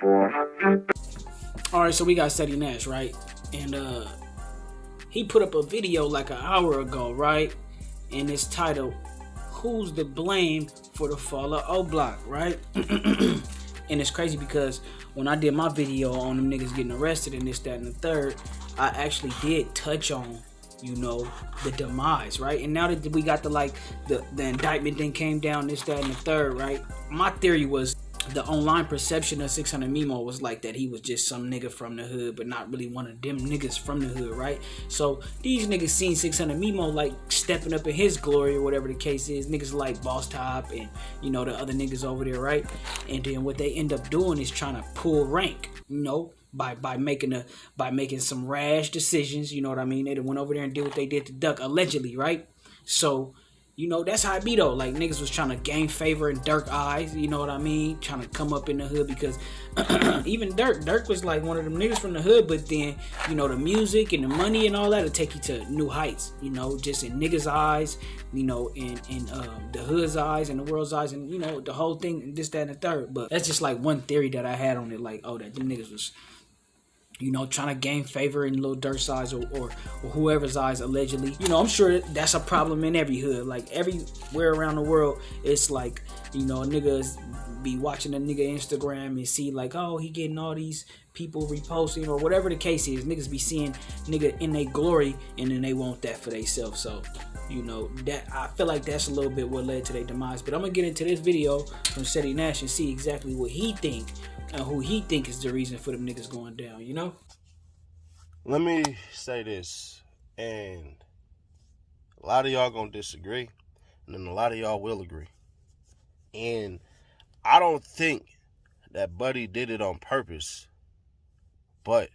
Alright, so we got Ceddy Nash, right? And he put up a video like an hour ago, right? And it's titled, "Who's to Blame for the Fall of Oblock," right? And it's crazy because when I did my video on them niggas getting arrested and this, that, and the third, I actually did touch on, you know, the demise, right? And now that we got the indictment then came down, this, that, and the third, right? My theory was the online perception of 600 Memo was like that he was just some nigga from the hood, but not really one of them niggas from the hood, right? So these niggas seen 600 Memo like stepping up in his glory or whatever the case is. Niggas like Boss Top and, you know, the other niggas over there, right? And then what they end up doing is trying to pull rank, you know, by making some rash decisions, you know what I mean? They went over there and did what they did to Duck, allegedly, right? So, you know, that's how it be though. Like, niggas was trying to gain favor in Dirk's eyes, you know what I mean? Trying to come up in the hood because even Dirk was like one of them niggas from the hood, but then, you know, the music and the money and all that will take you to new heights, you know, just in niggas' eyes, you know, in the hood's eyes and the world's eyes, and, you know, the whole thing, this, that, and the third. But that's just like one theory that I had on it, like, oh, that them niggas was, you know, trying to gain favor in Lil Durk's eyes or whoever's eyes, allegedly. You know, I'm sure that's a problem in every hood. Like, everywhere around the world, it's like, you know, niggas be watching a nigga Instagram and see like, oh, he getting all these people reposting or whatever the case is. Niggas be seeing nigga in their glory and then they want that for themselves. So, you know, that I feel like that's a little bit what led to their demise. But I'm gonna get into this video from Ceddy Nash and see exactly what he think and who he think is the reason for them niggas going down, you know? Let me say this, and a lot of y'all gonna disagree, and then a lot of y'all will agree. And I don't think that Buddy did it on purpose, but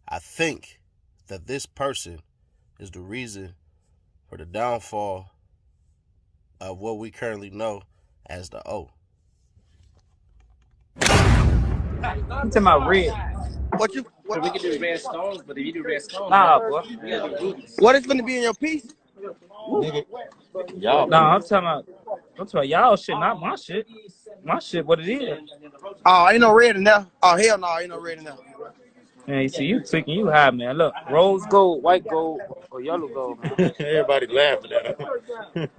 I think that this person is the reason for the downfall of what we currently know as the O. I'm talking about red. What we can do red stones, but if you do red stones, nah, boy. what is gonna be in your piece? Nigga. Y'all. Nah, I'm talking about y'all shit, not my shit. My shit, what it is. Oh, ain't no red in there. Oh, hell no, ain't no red in there. Man, you see, you tweaking, you high, man. Look, rose gold, white gold, or yellow gold, man. Everybody laughing at him.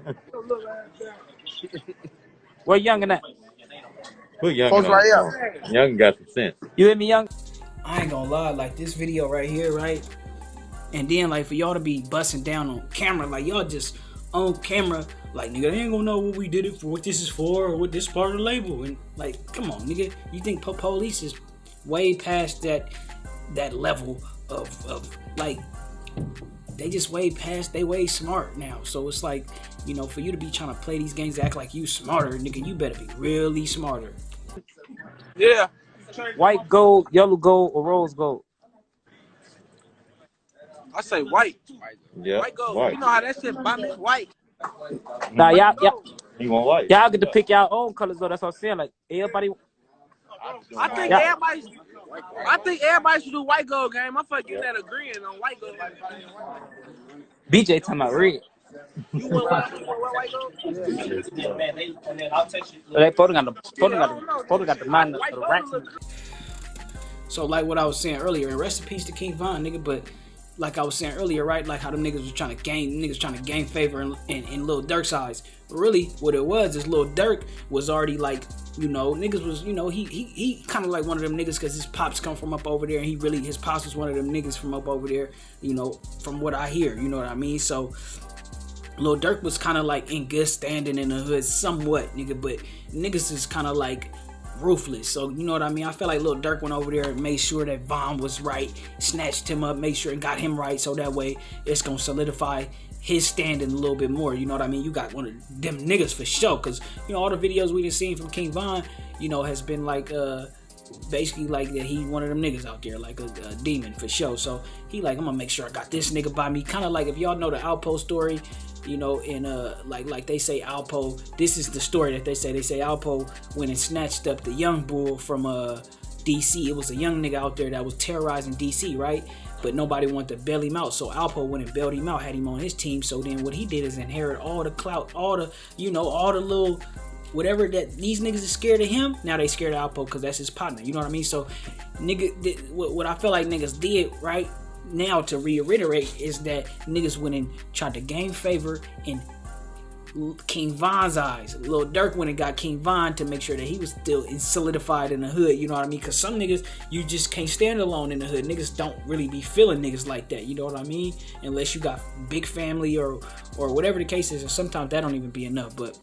Where Young in that? Who Young? Right here. Young got some sense. You hear me, Young? I ain't gonna lie, like this video right here, right? And then like for y'all to be busting down on camera, like y'all just on camera, like nigga, they ain't gonna know what we did it for, what this is for, or what this part of the label. And like, come on, nigga, you think police is way past that level of like, they just way past, they way smart now. So it's like, you know, for you to be trying to play these games, act like you smarter, nigga, you better be really smarter. Yeah. White gold, yellow gold, or rose gold? I say white. Yeah. White gold. White. You know how that shit by me? White. Nah, y'all You want white? y'all get to pick y'all own colors though. That's what I'm saying. Like everybody. I think everybody should do white gold game. I'm fucking that agreeing on white gold. BJ talking about red. You want white gold? They photo got the mind of the racks. So like what I was saying earlier, and rest in peace to King Von, nigga, but like I was saying earlier, right, like how them niggas was trying to gain favor in Lil Durk's eyes. But really, what it was is Lil Durk was already like, you know, niggas was, you know, he kind of like one of them niggas because his pops come from up over there, and his pops was one of them niggas from up over there, you know, from what I hear, you know what I mean? So Lil Durk was kind of like in good standing in the hood somewhat, nigga, but niggas is kind of like ruthless. So you know what I mean? I feel like Lil Durk went over there and made sure that Von was right, snatched him up, made sure and got him right, so that way it's gonna solidify his standing a little bit more. You know what I mean? You got one of them niggas for sure, because you know all the videos we done seen from King Von, you know, has been like basically like that he one of them niggas out there, like a demon for sure. So he like, I'm gonna make sure I got this nigga by me. Kind of like if y'all know the Alpo story, you know, in like they say Alpo, this is the story that they say Alpo went and snatched up the young bull from DC. It was a young nigga out there that was terrorizing DC, right? But nobody wanted to bail him out, so Alpo went and bailed him out, had him on his team. So then what he did is inherit all the clout, all the, you know, all the little whatever that these niggas is scared of him, now they scared of Alpo because that's his partner. You know what I mean? So, what I feel like niggas did right now to reiterate is that niggas went and tried to gain favor in King Von's eyes. Lil Durk went and got King Von to make sure that he was still solidified in the hood. You know what I mean? Because some niggas, you just can't stand alone in the hood. Niggas don't really be feeling niggas like that. You know what I mean? Unless you got big family or whatever the case is. And sometimes that don't even be enough. But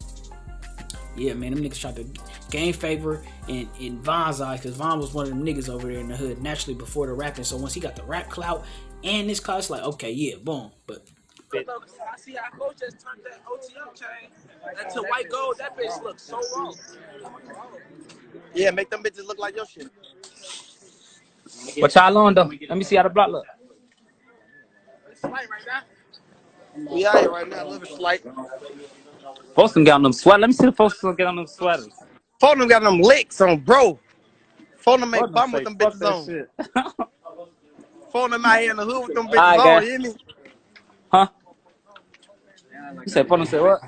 yeah, man, them niggas tried to gain favor in Von's eyes because Von was one of them niggas over there in the hood naturally before the rapping. So once he got the rap clout and this clout, it's like, okay, yeah, boom. But I see how coach just turned that OTM chain into white gold. That bitch looks so wrong. Yeah, make them bitches look like your shit. What y'all on though? Let me see how the block look. It's light right now. We out here right now, a little bit slight. Folks them got on them sweaters. Let me see the folks them get on them sweaters. Phone them got them licks on, bro. Phone them make bum with them fuck bitches on. shit. Phone them out here in the hood with them bitches Alright, on, guys. you hear me? Huh? You said phone them say what?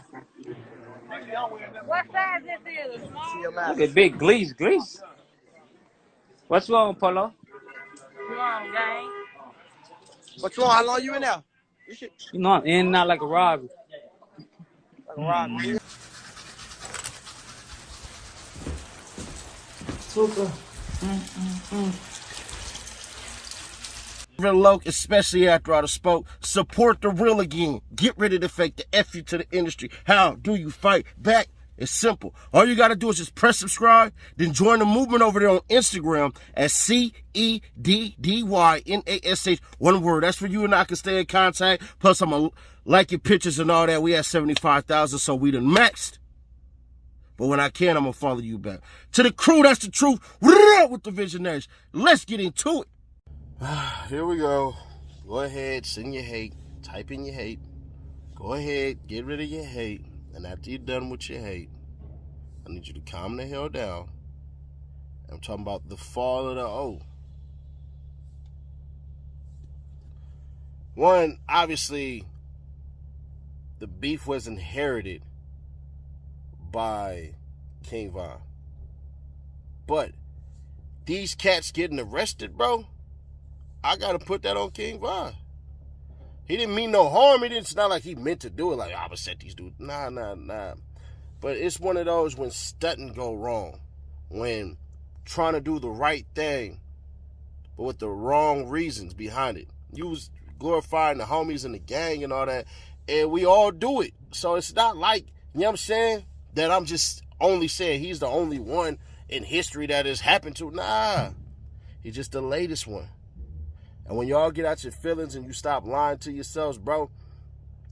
What size this is? See your Look mask. at big Glees. What's wrong, Polo? You on, gang? What you want? How long you in there? You should You know I'm in and out like a robber. like a rock. Loke, especially after I spoke, support the real again. Get rid of the fake, the F you to the industry. How do you fight back? It's simple. All you got to do is just press subscribe, then join the movement over there on Instagram at CEDDYNASH. One word. That's for you and I can stay in contact. Plus, I'm going to like your pictures and all that. We have 75,000, so we done maxed. But when I can, I'm going to follow you back. To the crew, that's the truth. With the visionaries. Let's get into it. Here we go. Go ahead, send your hate. Type in your hate. Go ahead, get rid of your hate. And after you're done with your hate, I need you to calm the hell down. I'm talking about the fall of the O. One, obviously, the beef was inherited by King Von. But these cats getting arrested, bro, I gotta put that on King Von. He didn't mean no harm. It's not like he meant to do it. Like, I'm gonna set these dudes. Nah. But it's one of those when stunting go wrong. When trying to do the right thing, but with the wrong reasons behind it. You was glorifying the homies in the gang and all that. And we all do it. So it's not like, you know what I'm saying, that I'm just only saying he's the only one in history that has happened to. Nah. He's just the latest one. And when y'all get out your feelings and you stop lying to yourselves, bro,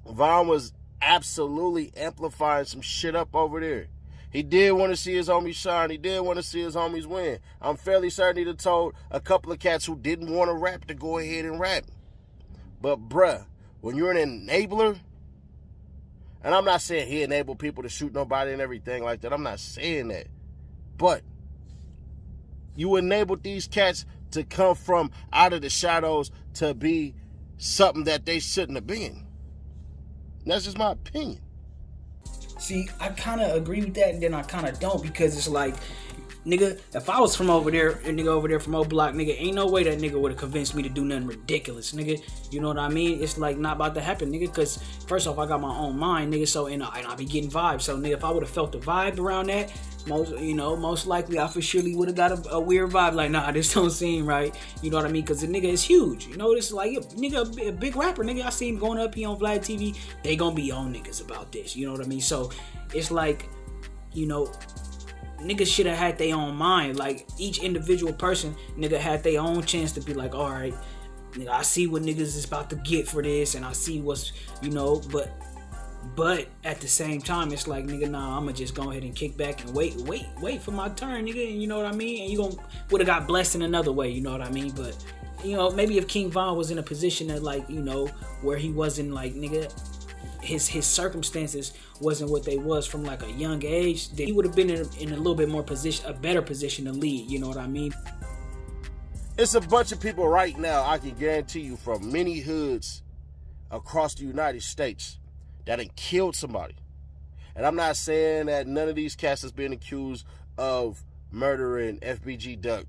Von was absolutely amplifying some shit up over there. He did want to see his homies shine. He did want to see his homies win. I'm fairly certain he'd have told a couple of cats who didn't want to rap to go ahead and rap. But, bruh, when you're an enabler, and I'm not saying he enabled people to shoot nobody and everything like that. I'm not saying that. But you enabled these cats to come from out of the shadows to be something that they shouldn't have been. That's just my opinion. see, I kind of agree with that, and then I kind of don't, because it's like, nigga, if I was from over there, a nigga over there from Oblock, nigga, ain't no way that nigga would have convinced me to do nothing ridiculous, nigga. You know what I mean? It's like not about to happen, nigga, because first off, I got my own mind, nigga, so, and I be getting vibes. So, nigga, if I would have felt the vibe around that, most likely I for surely would have got a weird vibe, like, nah, this don't seem right. You know what I mean? Because the nigga is huge. You know, this is like, nigga, a big rapper, nigga. I see him going up here on Vlad TV. They gonna be on niggas about this. You know what I mean? So, it's like, you know, niggas should have had their own mind. Like, each individual person, nigga, had their own chance to be like, all right, nigga, I see what niggas is about to get for this, and I see what's, you know, but at the same time, it's like, nigga, nah, I'ma just go ahead and kick back and wait for my turn, nigga, and you know what I mean? And you would have got blessed in another way, you know what I mean? But, you know, maybe if King Von was in a position that, like, you know, where he wasn't, like, nigga, his circumstances wasn't what they was from like a young age, then he would have been in a little bit more position, a better position to lead, you know what I mean? It's a bunch of people right now, I can guarantee you, from many hoods across the United States that have killed somebody. And I'm not saying that none of these cats that's being accused of murdering FBG Duck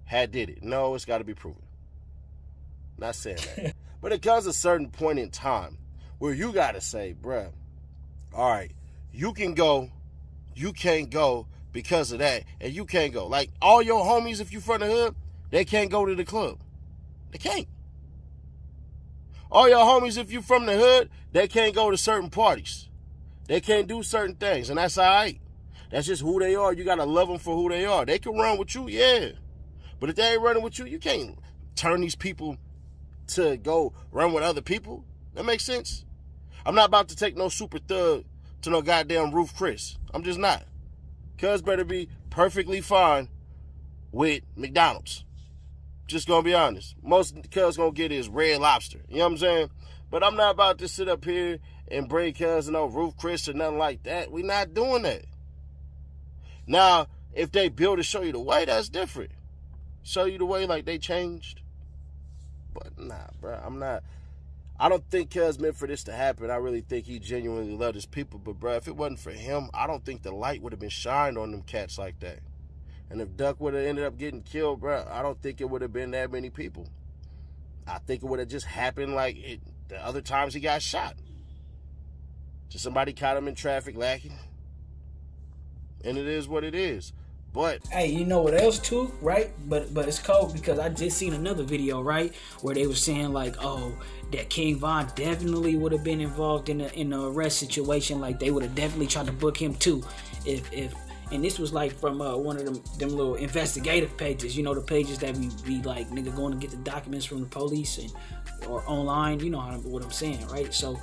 had did it. No, it's got to be proven. Not saying that. But it comes a certain point in time where you got to say, bruh, all right, you can go, you can't go because of that, and you can't go. Like, all your homies, if you from the hood, they can't go to the club. They can't. All your homies, if you from the hood, they can't go to certain parties. They can't do certain things, and that's all right. That's just who they are. You got to love them for who they are. They can run with you, yeah. But if they ain't running with you, you can't turn these people to go run with other people. That makes sense? I'm not about to take no super thug to no goddamn Roof Chris. I'm just not. Cuz better be perfectly fine with McDonald's. Just gonna be honest. Most cuz gonna get is Red Lobster. You know what I'm saying? But I'm not about to sit up here and bring cuz no Roof Chris or nothing like that. We not doing that. Now, if they build to show you the way, that's different. Show you the way like they changed. But nah, bro, I don't think cuz meant for this to happen. I really think he genuinely loved his people. But bro, if it wasn't for him, I don't think the light would have been shined on them cats like that. And if Duck would have ended up getting killed, bro, I don't think it would have been that many people. I think it would have just happened like the other times he got shot. Just somebody caught him in traffic lacking. And it is what it is. But hey, you know what else too, right? But it's cold because I just seen another video, right, where they were saying like, oh, that King Von definitely would have been involved in the arrest situation. Like they would have definitely tried to book him too, if and this was like from one of them little investigative pages, you know, the pages that we be like nigga going to get the documents from the police and or online, you know what I'm saying, right? So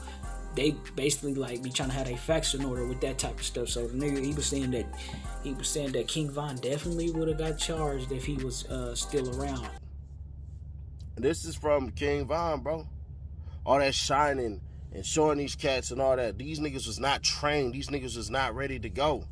they basically like be trying to have their facts in order with that type of stuff. So the nigga he was saying that King Von definitely would have got charged if he was still around. This is from King Von, bro. All that shining and showing these cats and all that. These niggas was not trained. These niggas was not ready to go.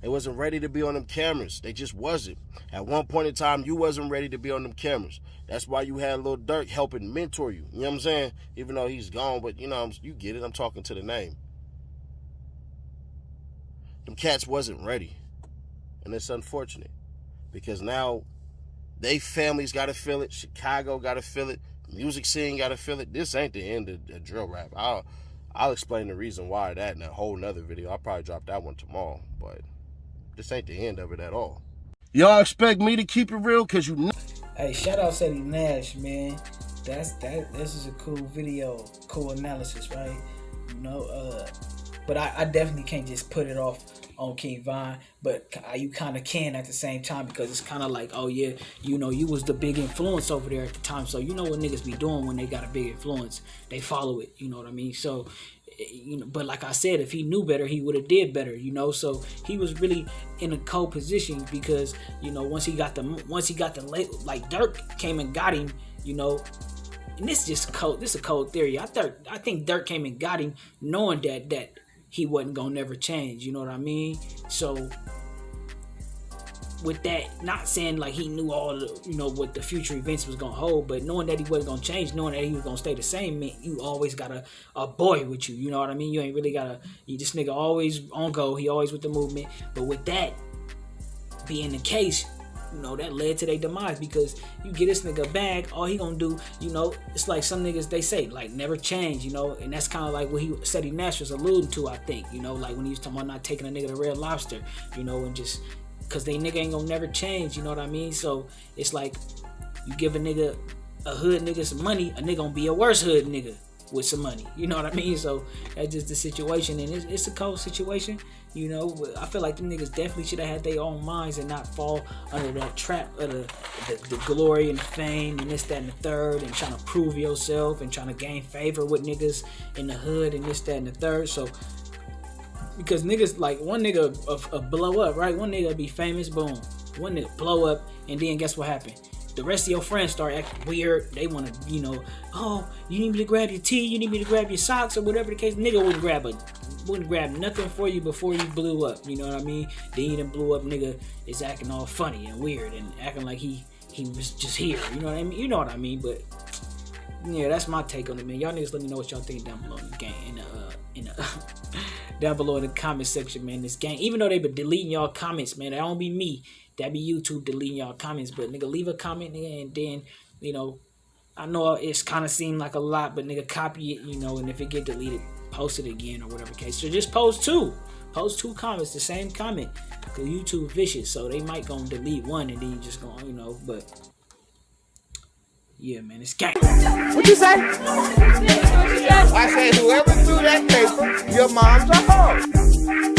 They wasn't ready to be on them cameras. They just wasn't. At one point in time, you wasn't ready to be on them cameras. That's why you had Lil Durk helping mentor you. You know what I'm saying? Even though he's gone, but you know, you get it. I'm talking to the name. Them cats wasn't ready. And it's unfortunate. Because now, they families got to feel it. Chicago got to feel it. Music scene got to feel it. This ain't the end of drill rap. I'll explain the reason why that in a whole nother video. I'll probably drop that one tomorrow. But this ain't the end of it at all. Y'all expect me to keep it real? Because you know. Hey, shout out Ceddy Nash, man. This is a cool video, cool analysis, right? You know, but I definitely can't just put it off on King Von, but you kind of can at the same time because it's kind of like, oh yeah, you know, you was the big influence over there at the time, so you know what niggas be doing when they got a big influence, they follow it, you know what I mean? So, you know, but like I said, if he knew better, he would have did better, you know. So he was really in a cold position because, you know, once he got the like Durk came and got him, you know. And this is just cold. This is a cold theory. I think Durk came and got him knowing that he wasn't gonna never change. You know what I mean? So with that, not saying like he knew all the, you know, what the future events was gonna hold, but knowing that he wasn't gonna change, knowing that he was gonna stay the same, meant you always got a boy with you. You know what I mean? You ain't really got this nigga always on go. He always with the movement. But with that being the case, you know, that led to their demise because you get this nigga a bag, all he gonna do, you know, it's like some niggas, they say, like, never change, you know, and that's kind of like what he Ceddy Nash was alluding to, I think, you know, like when he was talking about not taking a nigga to Red Lobster, you know, and just, because they nigga ain't gonna never change, you know what I mean? So it's like, you give a nigga, a hood nigga some money, a nigga gonna be a worse hood nigga with some money, you know what I mean? So that's just the situation, and it's a cold situation, you know. I feel like them niggas definitely should have had their own minds and not fall under that trap of the glory and fame and this, that, and the third, and trying to prove yourself and trying to gain favor with niggas in the hood and this, that, and the third. So because niggas, like, one nigga blow up, right? One nigga be famous, boom. One nigga blow up, and then guess what happened? The rest of your friends start acting weird. They want to, you know, oh, you need me to grab your tea, you need me to grab your socks, or whatever the case. Nigga wouldn't grab nothing for you before you blew up. You know what I mean? Then you done blew up, nigga is acting all funny and weird and acting like he was just here. You know what I mean? You know what I mean? But yeah, that's my take on it, man. Y'all niggas let me know what y'all think down below in the game, down below in the comment section, man. This gang, even though they been deleting y'all comments, man, that don't be me. That be YouTube deleting y'all comments. But nigga, leave a comment, nigga, and then, you know, I know it's kind of seemed like a lot, but nigga, copy it, you know, and if it get deleted, post it again or whatever case. So just post two. Post 2 comments, the same comment. Because YouTube vicious, so they might gonna delete one and then you just gonna, you know, but yeah, man, it's gang. What you say? I said whoever threw that paper, your mom's a hoe.